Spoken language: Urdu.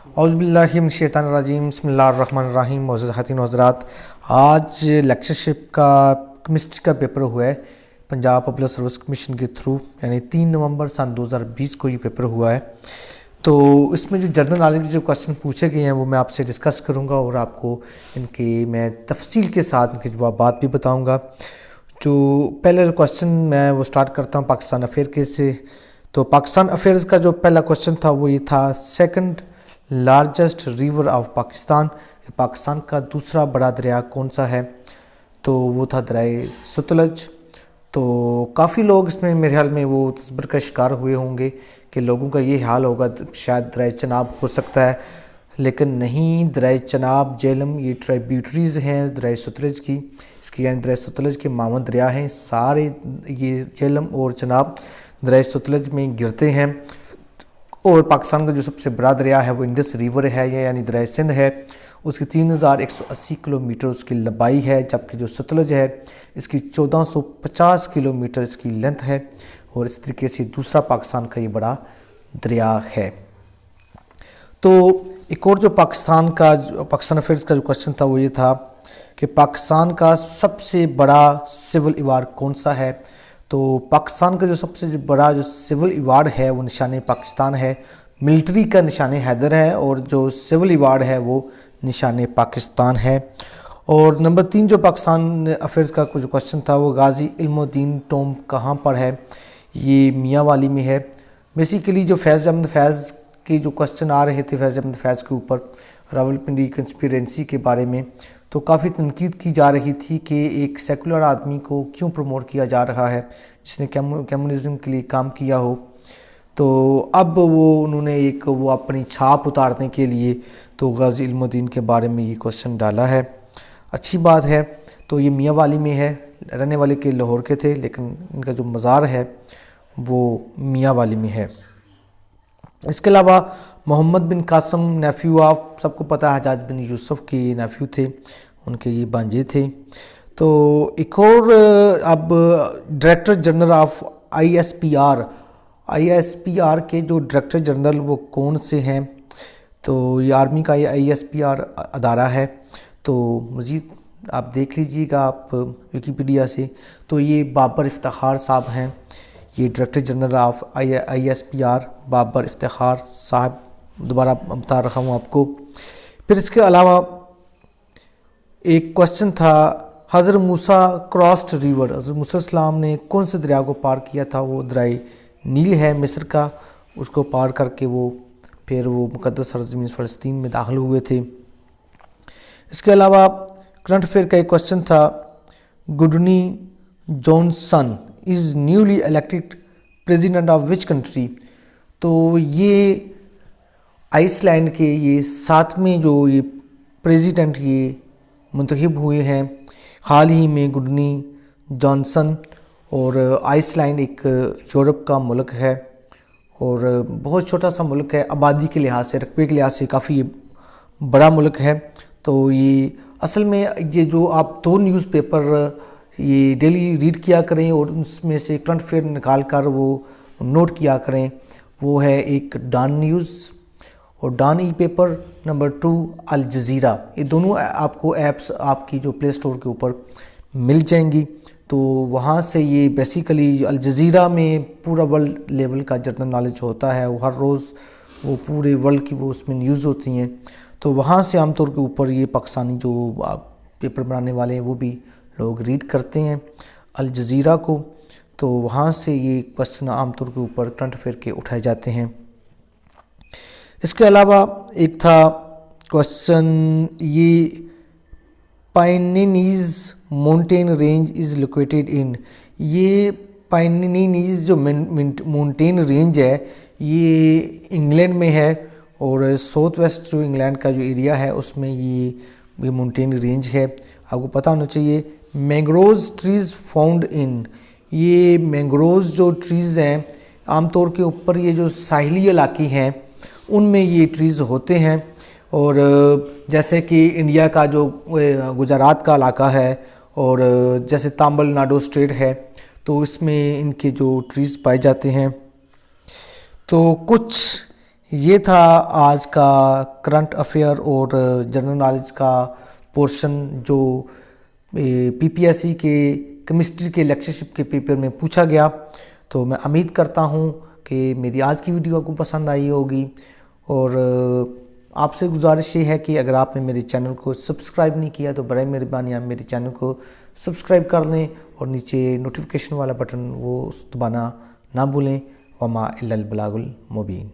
اعوذ باللہ من الشیطان الرجیم، بسم اللہ الرحمن الرحیم۔ معزز خواتین و حضرات، آج لیکچرشپ کا کیمسٹری کا پیپر ہوا ہے پنجاب پبلک سروس کمیشن کے تھرو، یعنی 3 نومبر سن 2020 کو یہ پیپر ہوا ہے۔ تو اس میں جو جنرل نالج کے جو کوشچن پوچھے گئے ہیں وہ میں آپ سے ڈسکس کروں گا اور آپ کو ان کے میں تفصیل کے ساتھ ان کے جوابات بھی بتاؤں گا۔ جو پہلے کوشچن میں وہ سٹارٹ کرتا ہوں پاکستان افیئر کے سے۔ تو پاکستان افیئرز کا جو پہلا کوشچن تھا وہ یہ تھا، second largest river of Pakistan, کہ پاکستان کا دوسرا بڑا دریا کون سا ہے؟ تو وہ تھا دریائے ستلج۔ تو کافی لوگ اس میں میرے خیال میں وہ تصبر کا شکار ہوئے ہوں گے کہ لوگوں کا یہ حال ہوگا شاید دریائے چناب ہو سکتا ہے، لیکن نہیں، دریائے چناب جہلم یہ ٹرائبیوٹریز ہیں دریائے ستلج کی، اس کی یعنی دریائے ستلج کے معاون دریا ہیں سارے، یہ جہلم اور چناب دریائے ستلج میں گرتے ہیں۔ اور پاکستان کا جو سب سے بڑا دریا ہے وہ انڈس ریور ہے، یعنی دریائے سندھ ہے، اس کی 3180 کلومیٹر اس کی لمبائی ہے، جبکہ جو ستلج ہے اس کی 1450 کلومیٹر اس کی لینتھ ہے، اور اس طریقے سے دوسرا پاکستان کا یہ بڑا دریا ہے۔ تو ایک اور جو پاکستان افیئرز کا جو کوشچن تھا وہ یہ تھا کہ پاکستان کا سب سے بڑا سول ایوارڈ کون سا ہے؟ تو پاکستان کا جو سب سے بڑا جو سول ایوارڈ ہے وہ نشان پاکستان ہے، ملٹری کا نشان حیدر ہے، اور جو سول ایوارڈ ہے وہ نشان پاکستان ہے۔ اور نمبر 3 جو پاکستان افیئرز کا جو کوشچن تھا وہ غازی علم الدین ٹوم کہاں پر ہے؟ یہ میاں والی میں ہے۔ بیسیکلی جو فیض احمد فیض کے جو کوشچن آ رہے تھے فیض احمد فیض کے اوپر راولپنڈی کنسپیرنسی کے بارے میں، تو کافی تنقید کی جا رہی تھی کہ ایک سیکولر آدمی کو کیوں پروموٹ کیا جا رہا ہے جس نے کمیونزم کے لیے کام کیا ہو۔ تو اب انہوں نے وہ اپنی چھاپ اتارنے کے لیے تو غازی علم الدین کے بارے میں یہ کوشچن ڈالا ہے۔ اچھی بات ہے۔ تو یہ میاں والی میں ہے، رہنے والے کے لاہور کے تھے، لیکن ان کا جو مزار ہے وہ میاں والی میں ہے۔ اس کے علاوہ محمد بن قاسم نیفیو آف، سب کو پتہ ہے حجاج بن یوسف کے نیفیو تھے، ان کے یہ بانجے تھے۔ تو ایک اور اب director general of I S P R کے جو ڈائریکٹر جنرل وہ کون سے ہیں؟ تو یہ آرمی کا یہ ISPR ادارہ ہے۔ تو مزید آپ دیکھ لیجئے گا آپ ویکیپیڈیا سے، تو یہ بابر افتخار صاحب ہیں، یہ director general of ISPR Babar Iftikhar صاحب، دوبارہ بتا رہا ہوں آپ کو۔ پھر اس کے علاوہ ایک کوشچن تھا، حضرت موسیٰ کراسڈ ریور، حضرت موسیٰ السلام نے کون سے دریا کو پار کیا تھا؟ وہ دریائے نیل ہے مصر کا، اس کو پار کر کے پھر وہ مقدس سرزمین فلسطین میں داخل ہوئے تھے۔ اس کے علاوہ کرنٹ افیئر کا ایک کوشچن تھا، گڈنی Johnson is newly elected president of which country? تو یہ آئس لینڈ کے یہ 7ویں جو یہ پریزیڈنٹ یہ منتخب ہوئے ہیں حال ہی میں، گڈنی جانسن۔ اور آئس لینڈ ایک یورپ کا ملک ہے اور بہت چھوٹا سا ملک ہے، آبادی کے لحاظ سے، رقبے کے لحاظ سے کافی بڑا ملک ہے۔ تو یہ اصل میں یہ جو آپ 2 نیوز پیپر یہ ڈیلی ریڈ کیا کریں اور اس میں سے کرنٹ افیئر نکال کر وہ نوٹ کیا کریں، وہ ہے ایک ڈان نیوز اور ڈان ای پیپر، نمبر 2 الجزیرہ۔ یہ دونوں آپ کو ایپس آپ کی جو پلے سٹور کے اوپر مل جائیں گی۔ تو وہاں سے یہ بیسیکلی الجزیرہ میں پورا ورلڈ لیول کا جنرل نالج ہوتا ہے، وہ ہر روز وہ پورے ورلڈ کی وہ اس میں نیوز ہوتی ہیں۔ تو وہاں سے عام طور کے اوپر یہ پاکستانی جو پیپر بنانے والے ہیں وہ بھی لوگ ریڈ کرتے ہیں الجزیرہ کو۔ تو وہاں سے یہ کوشچن عام طور کے اوپر کرنٹ افیئر کے اٹھائے جاتے ہیں۔ اس کے علاوہ ایک تھا کوشچن، یہ Pyrenees mountain range is located in, یہ پائنینیز جو ماؤنٹین رینج ہے یہ انگلینڈ میں ہے، اور ساؤتھ ویسٹ جو انگلینڈ کا جو ایریا ہے اس میں یہ ماؤنٹین رینج ہے۔ آپ کو پتہ ہونا چاہیے مینگروز ٹریز فاؤنڈ ان، یہ مینگروز جو ٹریز ہیں عام طور کے اوپر یہ جو ساحلی علاقے ہیں ان میں یہ ٹریز ہوتے ہیں، اور جیسے کہ انڈیا کا جو گجرات کا علاقہ ہے اور جیسے تامل ناڈو اسٹیٹ ہے تو اس میں ان کے جو ٹریز پائے جاتے ہیں۔ تو کچھ یہ تھا آج کا کرنٹ افیئر اور جنرل نالج کا پورشن جو پی پی ایس سی کے کیمسٹری کے لیکچرشپ کے پیپر میں پوچھا گیا. تو میں امید کرتا ہوں کہ میری آج کی ویڈیو آپ کو پسند آئی ہوگی، اور آپ سے گزارش یہ ہے کہ اگر آپ نے میرے چینل کو سبسکرائب نہیں کیا تو برائے مہربانی آپ میرے چینل کو سبسکرائب کر لیں، اور نیچے نوٹیفیکیشن والا بٹن وہ دبانا نہ بھولیں. وما الا البلاغ المبین.